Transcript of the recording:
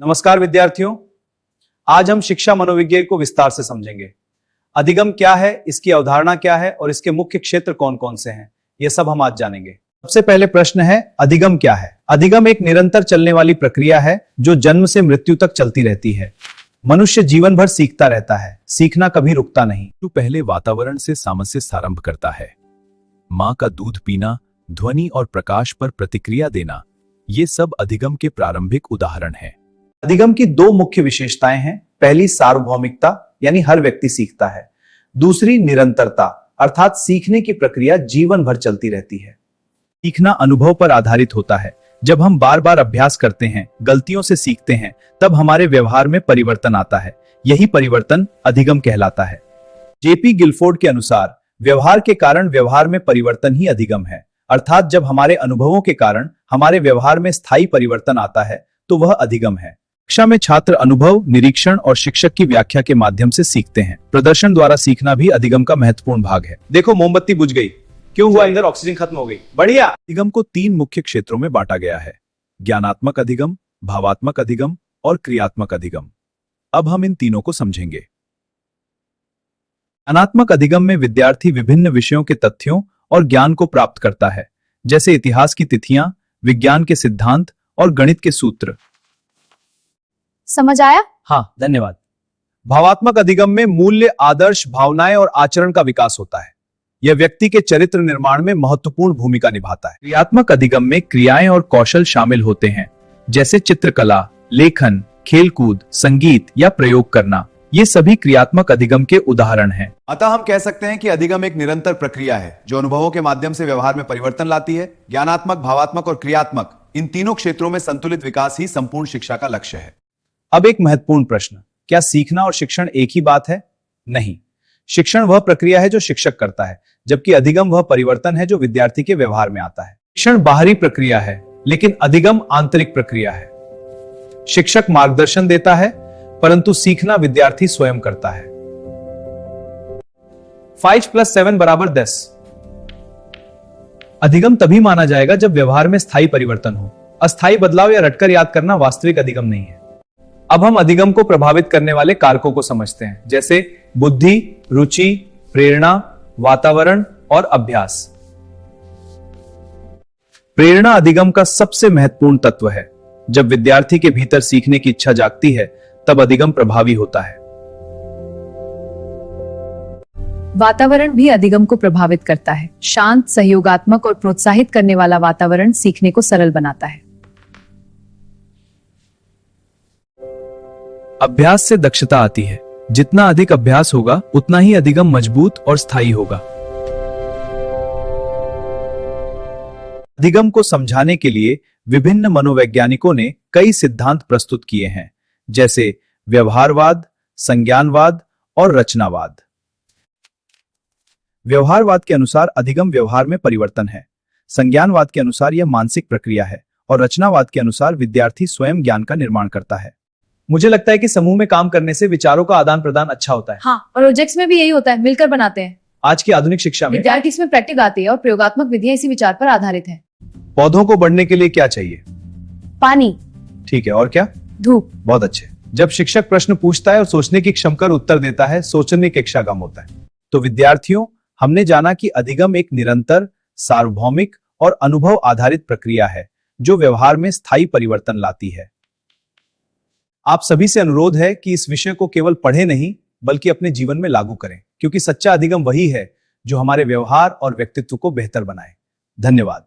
नमस्कार विद्यार्थियों, आज हम शिक्षा मनोविज्ञान को विस्तार से समझेंगे। अधिगम क्या है, इसकी अवधारणा क्या है और इसके मुख्य क्षेत्र कौन कौन से हैं, यह सब हम आज जानेंगे। सबसे पहले प्रश्न है, अधिगम क्या है? अधिगम एक निरंतर चलने वाली प्रक्रिया है जो जन्म से मृत्यु तक चलती रहती है। मनुष्य जीवन भर सीखता रहता है, सीखना कभी रुकता नहीं। तो पहले वातावरण से सामंजस्य आरंभ करता है। मां का दूध पीना, ध्वनि और प्रकाश पर प्रतिक्रिया देना, ये सब अधिगम के प्रारंभिक उदाहरण हैं। अधिगम की दो मुख्य विशेषताएं हैं। पहली सार्वभौमिकता, यानी हर व्यक्ति सीखता है। दूसरी निरंतरता, अर्थात सीखने की प्रक्रिया जीवन भर चलती रहती है। सीखना अनुभव पर आधारित होता है। जब हम बार बार अभ्यास करते हैं, गलतियों से सीखते हैं, तब हमारे व्यवहार में परिवर्तन आता है। यही परिवर्तन अधिगम कहलाता है। जेपी गिलफोर्ड के अनुसार व्यवहार के कारण व्यवहार में परिवर्तन ही अधिगम है। अर्थात जब हमारे अनुभवों के कारण हमारे व्यवहार में स्थायी परिवर्तन आता है तो वह अधिगम है। कक्षा में छात्र अनुभव, निरीक्षण और शिक्षक की व्याख्या के माध्यम से सीखते हैं। प्रदर्शन द्वारा सीखना भी अधिगम का महत्वपूर्ण भाग है। देखो, मोमबत्ती बुझ गई, क्यों हुआ? अंदर ऑक्सीजन खत्म हो गई। बढ़िया। अधिगम को 3 मुख्य क्षेत्रों में बांटा गया है: ज्ञानात्मक अधिगम, भावात्मक अधिगम और क्रियात्मक अधिगम। अब हम इन तीनों को समझेंगे। ज्ञानात्मक अधिगम में विद्यार्थी विभिन्न विषयों के तथ्यों और ज्ञान को प्राप्त करता है, जैसे इतिहास की तिथियां, विज्ञान के सिद्धांत और गणित के सूत्र। समझ आया? हाँ, धन्यवाद। भावात्मक अधिगम में मूल्य, आदर्श, भावनाएं और आचरण का विकास होता है। यह व्यक्ति के चरित्र निर्माण में महत्वपूर्ण भूमिका निभाता है। क्रियात्मक अधिगम में क्रियाएं और कौशल शामिल होते हैं, जैसे चित्रकला, लेखन, खेलकूद, संगीत या प्रयोग करना। ये सभी क्रियात्मक अधिगम के उदाहरण हैं। अतः हम कह सकते हैं कि अधिगम एक निरंतर प्रक्रिया है जो अनुभवों के माध्यम से व्यवहार में परिवर्तन लाती है। ज्ञानात्मक, भावात्मक और क्रियात्मक, इन तीनों क्षेत्रों में संतुलित विकास ही संपूर्ण शिक्षा का लक्ष्य है। अब एक महत्वपूर्ण प्रश्न, क्या सीखना और शिक्षण एक ही बात है? नहीं। शिक्षण वह प्रक्रिया है जो शिक्षक करता है, जबकि अधिगम वह परिवर्तन है जो विद्यार्थी के व्यवहार में आता है। शिक्षण बाहरी प्रक्रिया है, लेकिन अधिगम आंतरिक प्रक्रिया है। शिक्षक मार्गदर्शन देता है, परंतु सीखना विद्यार्थी स्वयं करता है। 5 + 7 = 10। अधिगम तभी माना जाएगा जब व्यवहार में स्थायी परिवर्तन हो। अस्थायी बदलाव या रटकर याद करना वास्तविक अधिगम नहीं है। अब हम अधिगम को प्रभावित करने वाले कारकों को समझते हैं, जैसे बुद्धि, रुचि, प्रेरणा, वातावरण और अभ्यास। प्रेरणा अधिगम का सबसे महत्वपूर्ण तत्व है। जब विद्यार्थी के भीतर सीखने की इच्छा जागती है, तब अधिगम प्रभावी होता है। वातावरण भी अधिगम को प्रभावित करता है। शांत, सहयोगात्मक और प्रोत्साहित करने वाला वातावरण सीखने को सरल बनाता है। अभ्यास से दक्षता आती है। जितना अधिक अभ्यास होगा, उतना ही अधिगम मजबूत और स्थायी होगा। अधिगम को समझाने के लिए विभिन्न मनोवैज्ञानिकों ने कई सिद्धांत प्रस्तुत किए हैं, जैसे व्यवहारवाद, संज्ञानवाद और रचनावाद। व्यवहारवाद के अनुसार अधिगम व्यवहार में परिवर्तन है। संज्ञानवाद के अनुसार यह मानसिक प्रक्रिया है और रचनावाद के अनुसार विद्यार्थी स्वयं ज्ञान का निर्माण करता है। मुझे लगता है कि समूह में काम करने से विचारों का आदान प्रदान अच्छा होता है। हाँ, और प्रोजेक्ट्स में भी यही होता है, मिलकर बनाते हैं। आज की आधुनिक शिक्षा में विद्यार्थी इसमें प्रैक्टिस आती है और प्रयोगात्मक विधियां इसी विचार पर आधारित है। पौधों को बढ़ने के लिए क्या चाहिए? पानी। ठीक है, और क्या? धूप। बहुत अच्छे। जब शिक्षक प्रश्न पूछता है और सोचने की क्षमता कर उत्तर देता है, सोचने की इच्छा कम होता है। तो विद्यार्थियों, हमने जाना कि अधिगम एक निरंतर, सार्वभौमिक और अनुभव आधारित प्रक्रिया है जो व्यवहार में स्थायी परिवर्तन लाती है। आप सभी से अनुरोध है कि इस विषय को केवल पढ़े नहीं, बल्कि अपने जीवन में लागू करें, क्योंकि सच्चा अधिगम वही है जो हमारे व्यवहार और व्यक्तित्व को बेहतर बनाए। धन्यवाद।